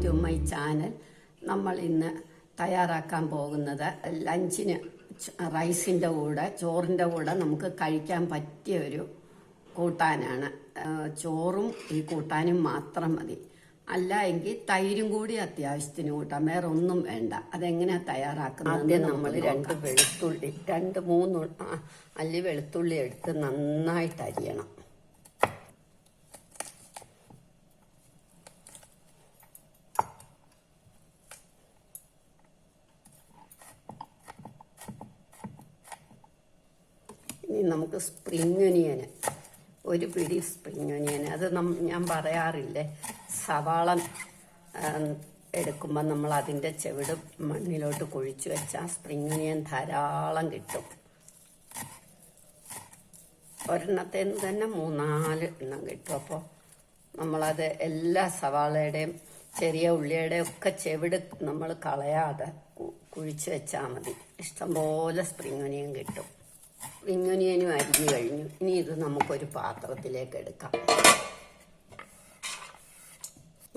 To my channel. നമ്മൾ ഇന്ന് തയ്യാറാക്കാൻ പോകുന്നത് ലഞ്ചിന് റൈസിൻ്റെ കൂടെ ചോറിൻ്റെ കൂടെ നമുക്ക് കഴിക്കാൻ പറ്റിയ ഒരു കൂട്ടാനാണ്. ചോറും ഈ കൂട്ടാനും മാത്രം മതി. അല്ല എങ്കിൽ തൈരും കൂടി അത്യാവശ്യത്തിന് കൂട്ടാം, വേറെ ഒന്നും വേണ്ട. അതെങ്ങനെയാണ് തയ്യാറാക്കുന്നത്? ആദ്യം നമ്മൾ രണ്ട് മൂന്ന് അല്ലി വെളുത്തുള്ളി എടുത്ത് നന്നായിട്ട് അരിയണം. ഇനി നമുക്ക് സ്പ്രിംഗ് ഒനിയന്, ഒരു പിടി സ്പ്രിംഗ് ഒനിയന്. അത് ഞാൻ പറയാറില്ലേ, സവാള എടുക്കുമ്പോൾ നമ്മൾ അതിൻ്റെ ചെവിട് മണ്ണിലോട്ട് കുഴിച്ച് വെച്ചാൽ സ്പ്രിംഗ് ഒനിയൻ ധാരാളം കിട്ടും. ഒരെണ്ണത്തേന്ന് തന്നെ 3-4 എണ്ണം കിട്ടും. അപ്പോൾ നമ്മളത് എല്ലാ സവാളയുടെയും ചെറിയ ഉള്ളിയുടെയും ഒക്കെ ചെവിട് നമ്മൾ കളയാതെ കുഴിച്ച് വെച്ചാൽ മതി. ഇഷ്ടംപോലെ സ്പ്രിംഗ് ഒനിയൻ കിട്ടും. സ്പ്രിംഗ് ഒനിയനും അരിഞ്ഞു കഴിഞ്ഞു. ഇനി ഇത് നമുക്കൊരു പാത്രത്തിലേക്ക് എടുക്കാം,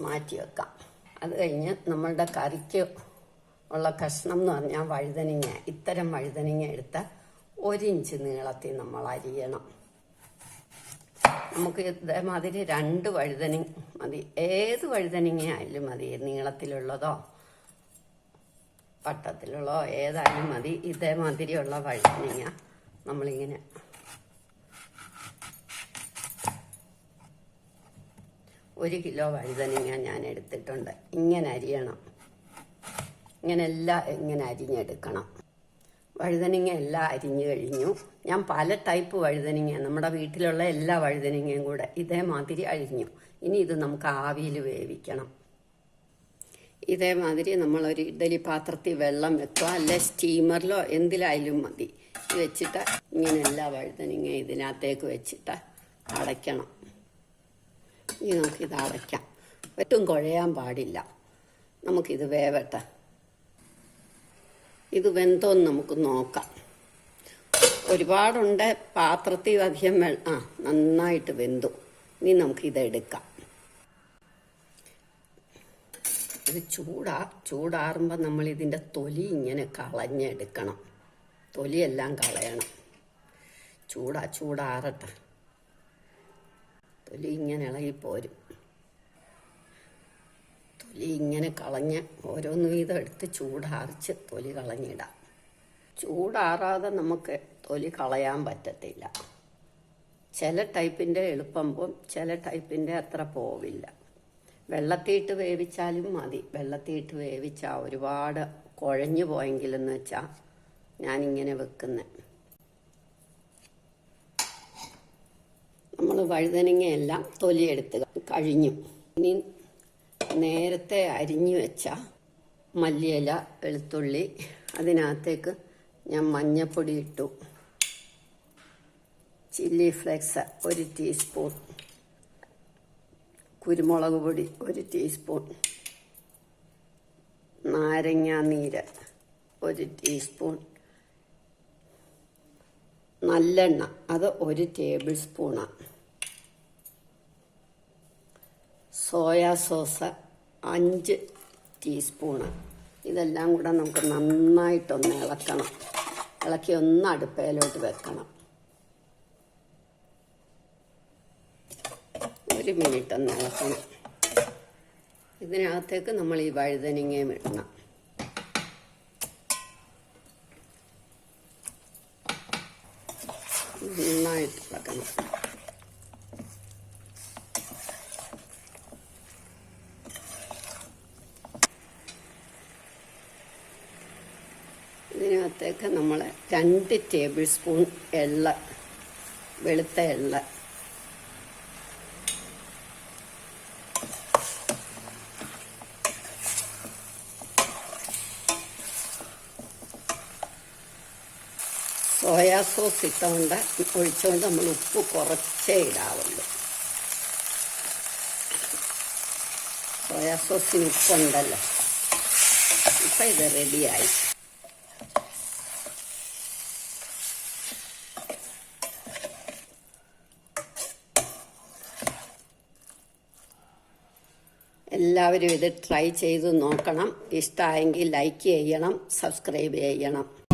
മാറ്റി വെക്കാം. അത് കഴിഞ്ഞ് നമ്മളുടെ കറിക്ക് ഉള്ള കഷ്ണം എന്ന് പറഞ്ഞാൽ വഴുതനങ്ങ. ഇത്തരം വഴുതനങ്ങ എടുത്ത് 1 ഇഞ്ച് നീളത്തിൽ നമ്മൾ അരിയണം. നമുക്ക് ഇതേമാതിരി 2 വഴുതനങ്ങ മതി. ഏത് വഴുതനങ്ങ ആയാലും മതി, നീളത്തിലുള്ളതോ വട്ടത്തിലുള്ളതോ ഏതായാലും മതി. ഇതേമാതിരിയുള്ള വഴുതനങ്ങ നമ്മളിങ്ങനെ ഒരു കിലോ വഴുതനങ്ങ ഞാൻ എടുത്തിട്ടുണ്ട്. ഇങ്ങനെ അരിയണം, ഇങ്ങനെ അരിഞ്ഞെടുക്കണം. വഴുതനങ്ങ എല്ലാം അരിഞ്ഞു കഴിഞ്ഞു. ഞാൻ പല ടൈപ്പ് വഴുതനങ്ങ, നമ്മുടെ വീട്ടിലുള്ള എല്ലാ വഴുതനങ്ങയും കൂടെ ഇതേമാതിരി അരിഞ്ഞു. ഇനി ഇത് നമുക്ക് ആവിയിൽ വേവിക്കണം. ഇതേമാതിരി നമ്മളൊരു ഇഡ്ഡലി പാത്രത്തിൽ വെള്ളം വെക്കുക, അല്ലെ സ്റ്റീമറിലോ എന്തിലായാലും മതി. വെച്ചിട്ട് ഇങ്ങനെ എല്ലാ വഴുതനങ്ങ ഇതിനകത്തേക്ക് വെച്ചിട്ട് അടയ്ക്കണം. ഇനി നമുക്കിത് അടയ്ക്കാം. ഒട്ടും കുഴയാൻ പാടില്ല. നമുക്കിത് വേവട്ടെ. ഇത് വെന്തോന്ന് നമുക്ക് നോക്കാം. ഒരുപാടുണ്ട് പാത്രത്തിൽ, അധികം നന്നായിട്ട് വെന്തു. ഇനി നമുക്കിതെടുക്കാം. ഇത് ചൂടാറുമ്പോൾ നമ്മൾ ഇതിൻ്റെ തൊലി ഇങ്ങനെ കളഞ്ഞെടുക്കണം. തൊലിയെല്ലാം കളയണം. ചൂടാറട്ടെ. തൊലി ഇങ്ങനെ ഇളകിപ്പോരും. തൊലി ഇങ്ങനെ കളഞ്ഞ് ഓരോന്ന് വീതം എടുത്ത് ചൂടാറിച്ച് തൊലി കളഞ്ഞിടാം. ചൂടാറാതെ നമുക്ക് തൊലി കളയാൻ പറ്റത്തില്ല. ചില ടൈപ്പിൻ്റെ എളുപ്പം പോവും, ചില ടൈപ്പിൻ്റെ അത്ര പോവില്ല. വെള്ളത്തിയിട്ട് വേവിച്ചാലും മതി. വെള്ളത്തിയിട്ട് വേവിച്ചാൽ ഒരുപാട് കുഴഞ്ഞു പോയെങ്കിലെന്ന് വെച്ചാൽ ഞാനിങ്ങനെ വെക്കുന്നത്. നമ്മൾ വഴുതനങ്ങയെല്ലാം തൊലിയെടുത്ത് കഴിഞ്ഞു. ഇനി നേരത്തെ അരിഞ്ഞു വെച്ച മല്ലിയില, വെളുത്തുള്ളി, അതിനകത്തേക്ക് ഞാൻ മഞ്ഞൾപ്പൊടി ഇട്ടു, ചില്ലി ഫ്ലേക്സ് 1 ടീസ്പൂൺ, കുരുമുളക് പൊടി 1 ടീസ്പൂൺ, നാരങ്ങാനീര് 1 ടീസ്പൂൺ, നല്ലെണ്ണ അത് 1 ടേബിൾ സ്പൂണാണ്, സോയാ സോസ് 5 ടീസ്പൂണ്. ഇതെല്ലാം കൂടെ നമുക്ക് നന്നായിട്ടൊന്ന് ഇളക്കണം. ഇളക്കി ഒന്ന് അടുപ്പയിലോട്ട് വെക്കണം. 1 മിനിറ്റ് ഒന്ന് ഇളക്കണം. ഇതിനകത്തേക്ക് നമ്മൾ ഈ വഴുതനങ്ങയും ഇടണം. നന്നായിട്ട് ഇളക്കണം. ഇതിനകത്തേക്ക് നമ്മൾ 2 ടേബിൾ സ്പൂൺ എള്ള, വെളുത്ത എള്ള, സോയാ സോസ് ഒഴിച്ചുകൊണ്ട് നമ്മൾ ഉപ്പ് കുറച്ചേ ഇടാവുള്ളൂ. സോയാ സോസിന് ഉപ്പുണ്ടല്ലോ. ഇപ്പം ഇത് റെഡിയായി. എല്ലാവരും ഇത് ട്രൈ ചെയ്ത് നോക്കണം. ഇഷ്ടമായെങ്കിൽ ലൈക്ക് ചെയ്യണം, സബ്സ്ക്രൈബ് ചെയ്യണം.